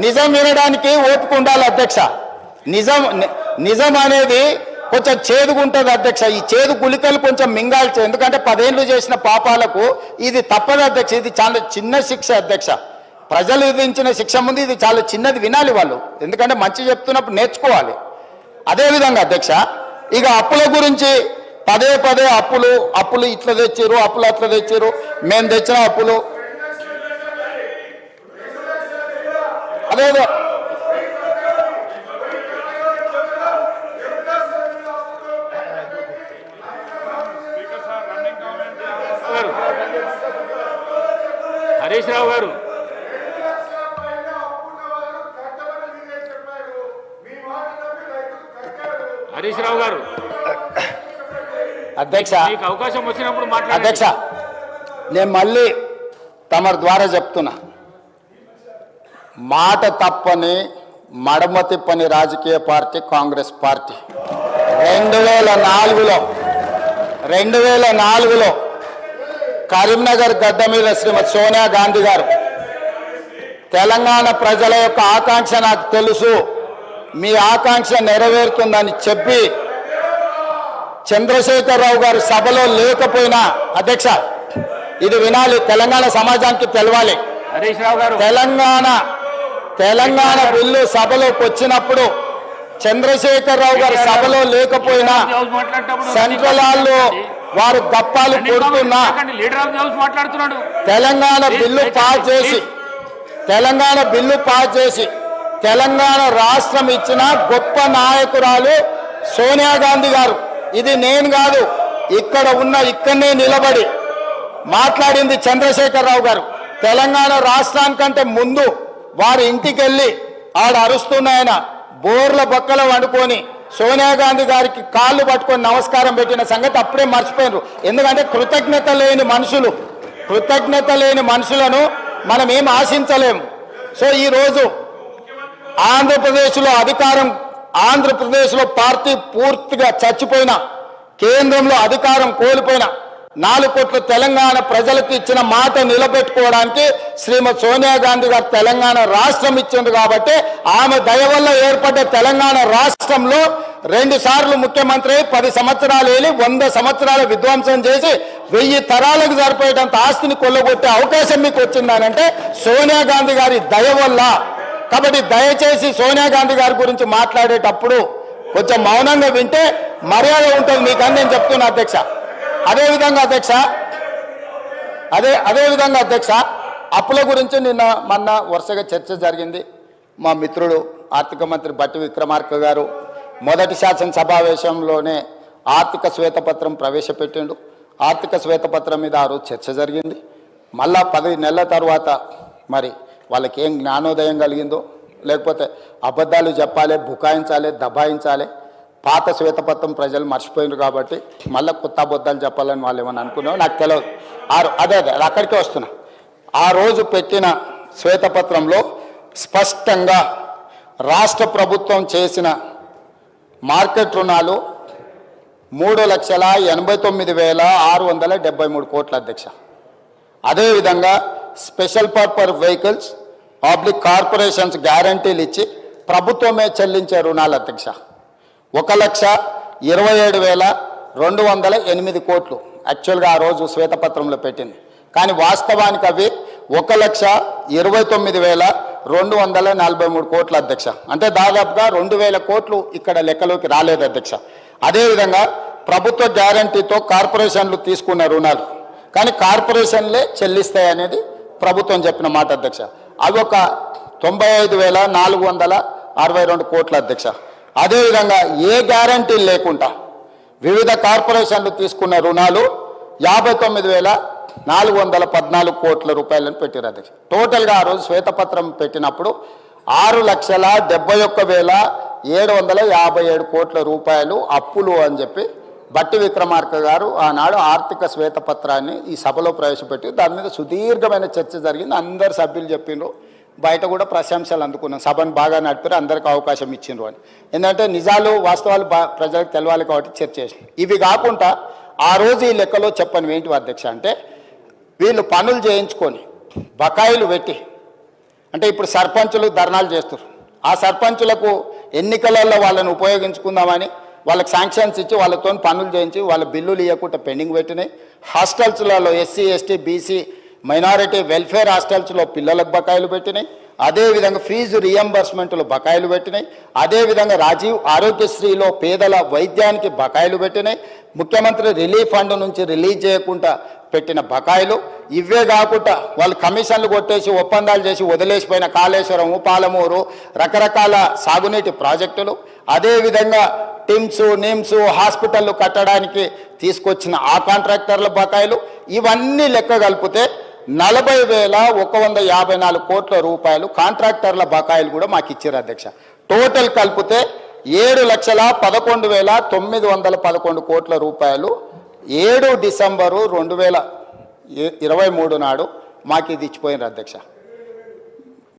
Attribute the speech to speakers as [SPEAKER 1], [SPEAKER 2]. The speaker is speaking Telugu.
[SPEAKER 1] నిజం వినడానికి ఓపిక ఉండాలి అధ్యక్ష. నిజం అనేది కొంచెం చేదుగుంటుంది అధ్యక్ష. ఈ చేదు గుళికలు కొంచెం మింగాల్చి, ఎందుకంటే 10 ఏళ్ళు చేసిన పాపాలకు ఇది తప్పదు అధ్యక్ష. ఇది చాలా చిన్న శిక్ష అధ్యక్ష. ప్రజలు విధించిన శిక్ష ముందు ఇది చాలా చిన్నది, వినాలి వాళ్ళు, ఎందుకంటే మంచి చెప్తున్నప్పుడు నేర్చుకోవాలి. అదేవిధంగా అధ్యక్ష, ఇక అప్పుల గురించి పదే అప్పులు ఇట్లా తెచ్చారు, అప్పులు అట్లా తెచ్చారు, మేము తెచ్చిన అప్పులు అదేదో
[SPEAKER 2] హరీష్ రావు గారు
[SPEAKER 1] అధ్యక్ష,
[SPEAKER 2] అవకాశం వచ్చినప్పుడు
[SPEAKER 1] అధ్యక్ష, నేను మళ్ళీ తమరి ద్వారా చెప్తున్నా, మాట తప్పని మడమ తిప్పని రాజకీయ పార్టీ కాంగ్రెస్ పార్టీ. 2004లో కరీంనగర్ గడ్డ మీద శ్రీమతి సోనియా గాంధీ గారు తెలంగాణ ప్రజల యొక్క ఆకాంక్ష నాకు తెలుసు, మీ ఆకాంక్ష నెరవేరుతుందని చెప్పి చంద్రశేఖరరావు గారు సభలో లేకపోయినా, అధ్యక్ష ఇది వినాలి, తెలంగాణ సమాజానికి తెలవాలి,
[SPEAKER 2] హరీష్ రావు గారు
[SPEAKER 1] తెలంగాణ బిల్లు సభలోకి వచ్చినప్పుడు చంద్రశేఖరరావు గారు సభలో లేకపోయినా సెంట్రల్ హాల్లో వారు గప్పాలు కొడుతున్నా తెలంగాణ బిల్లు పాస్ చేసి తెలంగాణ రాష్ట్రం ఇచ్చిన గొప్ప నాయకురాలు సోనియా గాంధీ గారు. ఇది నేను కాదు, ఇక్కడనే నిలబడి మాట్లాడింది చంద్రశేఖరరావు గారు. తెలంగాణ రాష్ట్రానికంటే ముందు వారి ఇంటికి వెళ్ళి ఆడ అరుస్తున్నాయన బోర్ల బొక్కలు వండుకొని సోనియా గాంధీ గారికి కాళ్ళు పట్టుకొని నమస్కారం పెట్టిన సంగతి అప్పుడే మర్చిపోయినారు. ఎందుకంటే కృతజ్ఞత లేని మనుషులను మనం ఏం ఆశించలేము. సో ఈరోజు ఆంధ్రప్రదేశ్లో పార్టీ పూర్తిగా చచ్చిపోయిన, కేంద్రంలో అధికారం కోల్పోయిన 4 కోట్ల తెలంగాణ ప్రజలకు ఇచ్చిన మాట నిలబెట్టుకోవడానికి శ్రీమతి సోనియా గాంధీ గారు తెలంగాణ రాష్ట్రం ఇచ్చింది. కాబట్టి ఆమె దయ వల్ల ఏర్పడ్డ తెలంగాణ రాష్ట్రంలో 2 సార్లు ముఖ్యమంత్రి 10 సంవత్సరాలు వెళ్ళి 100 సంవత్సరాల విధ్వంసం చేసి 1000 తరాలకు సరిపోయేటంత ఆస్తిని కొల్లగొట్టే అవకాశం మీకు వచ్చిందనంటే సోనియా గాంధీ గారి దయ వల్ల. కాబట్టి దయచేసి సోనియా గాంధీ గారి గురించి మాట్లాడేటప్పుడు కొంచెం మౌనంగా వింటే మర్యాద ఉంటుంది మీకని నేను చెప్తున్నా అధ్యక్ష. అదేవిధంగా అధ్యక్ష అప్పుల గురించి మొన్న వరుసగా చర్చ జరిగింది. మా మిత్రుడు ఆర్థిక మంత్రి బట్టి విక్రమార్క గారు మొదటి శాసనసమావేశంలోనే ఆర్థిక శ్వేతపత్రం ప్రవేశపెట్టిండు. ఆర్థిక శ్వేతపత్రం మీద ఆ రోజు చర్చ జరిగింది. మళ్ళా 10 నెలల తర్వాత మరి వాళ్ళకి ఏం జ్ఞానోదయం కలిగిందో, లేకపోతే అబద్ధాలు చెప్పాలి, బుకాయించాలి, దబాయించాలి, పాత శ్వేతపత్రం ప్రజలు మర్చిపోయినారు కాబట్టి మళ్ళీ కొత్త అబద్ధాలు చెప్పాలని వాళ్ళు ఏమని అనుకున్నారో నాకు తెలియదు. అదే అక్కడికే వస్తున్నా. ఆ రోజు పెట్టిన శ్వేతపత్రంలో స్పష్టంగా రాష్ట్ర ప్రభుత్వం చేసిన మార్కెట్ రుణాలు 3,89,673 కోట్ల అధ్యక్ష. అదేవిధంగా స్పెషల్ పర్పస్ వెహికల్స్ కార్పొరేషన్స్ గ్యారంటీలు ఇచ్చి ప్రభుత్వమే చెల్లించే రుణాలు అధ్యక్ష 1,27,208 కోట్లు యాక్చువల్గా ఆ రోజు శ్వేతపత్రంలో పెట్టింది. కానీ వాస్తవానికి అవి 1,29,243 కోట్ల అధ్యక్ష. అంటే దాదాపుగా 2,000 కోట్లు ఇక్కడ లెక్కలోకి రాలేదు అధ్యక్ష. అదేవిధంగా ప్రభుత్వ గ్యారంటీతో కార్పొరేషన్లు తీసుకున్న రుణాలు కానీ కార్పొరేషన్లే చెల్లిస్తాయి అనేది ప్రభుత్వం చెప్పిన మాట అధ్యక్ష. అవి ఒక 95,462 కోట్ల అధ్యక్ష. అదేవిధంగా ఏ గ్యారంటీ లేకుండా వివిధ కార్పొరేషన్లు తీసుకున్న రుణాలు 59,414 కోట్ల రూపాయలను పెట్టారు అధ్యక్ష. టోటల్గా ఆ రోజు శ్వేతపత్రం పెట్టినప్పుడు 6,71,757 కోట్ల రూపాయలు అప్పులు అని చెప్పి బట్టి విక్రమార్క గారు ఆనాడు ఆర్థిక శ్వేతపత్రాన్ని ఈ సభలో ప్రవేశపెట్టి దాని మీద సుదీర్ఘమైన చర్చ జరిగింది. అందరు సభ్యులు చెప్పిండ్రు, బయట కూడా ప్రశంసలు అందుకున్నాం, సభను బాగా నడిపారు, అందరికీ అవకాశం ఇచ్చిండ్రు అని. ఎందుకంటే నిజాలు వాస్తవాలు ప్రజలకు తెలవాలి కాబట్టి చర్చ చేసింది. ఇవి కాకుండా ఆ రోజు ఈ లెక్కలో చెప్పని ఏంటి అధ్యక్ష అంటే వీళ్ళు పనులు చేయించుకొని బకాయిలు పెట్టి అంటే ఇప్పుడు సర్పంచులు ధర్నాలు చేస్తారు. ఆ సర్పంచులకు ఎన్నికలలో వాళ్ళని ఉపయోగించుకుందామని వాళ్ళకి శాంక్షన్స్ ఇచ్చి వాళ్ళతో పనులు చేయించి వాళ్ళ బిల్లులు ఇవ్వకుండా పెండింగ్ పెట్టినాయి. హాస్టల్స్లలో SC ST BC minority welfare హాస్టల్స్లో పిల్లలకు బకాయిలు పెట్టినాయి. అదేవిధంగా ఫీజు రియంబర్స్మెంట్లు బకాయిలు పెట్టినాయి. అదేవిధంగా రాజీవ్ ఆరోగ్యశ్రీలో పేదల వైద్యానికి బకాయిలు పెట్టినాయి. ముఖ్యమంత్రి రిలీఫ్ ఫండ్ నుంచి రిలీజ్ చేయకుండా పెట్టిన బకాయిలు. ఇవే కాకుండా వాళ్ళు కమిషన్లు కొట్టేసి ఒప్పందాలు చేసి వదిలేసిపోయిన కాళేశ్వరం, పాలమూరు రకరకాల సాగునీటి ప్రాజెక్టులు, అదేవిధంగా టిమ్స్ నిమ్స్ హాస్పిటళ్ళు కట్టడానికి తీసుకొచ్చిన ఆ కాంట్రాక్టర్ల బకాయిలు, ఇవన్నీ లెక్క కలిపితే 40,154 కోట్ల రూపాయలు కాంట్రాక్టర్ల బకాయిలు కూడా మాకు ఇచ్చారు అధ్యక్ష. టోటల్ కలిపితే 7,11,911 కోట్ల రూపాయలు 7 డిసెంబరు 2023 నాడు మాకు ఇది ఇచ్చిపోయినారు అధ్యక్ష.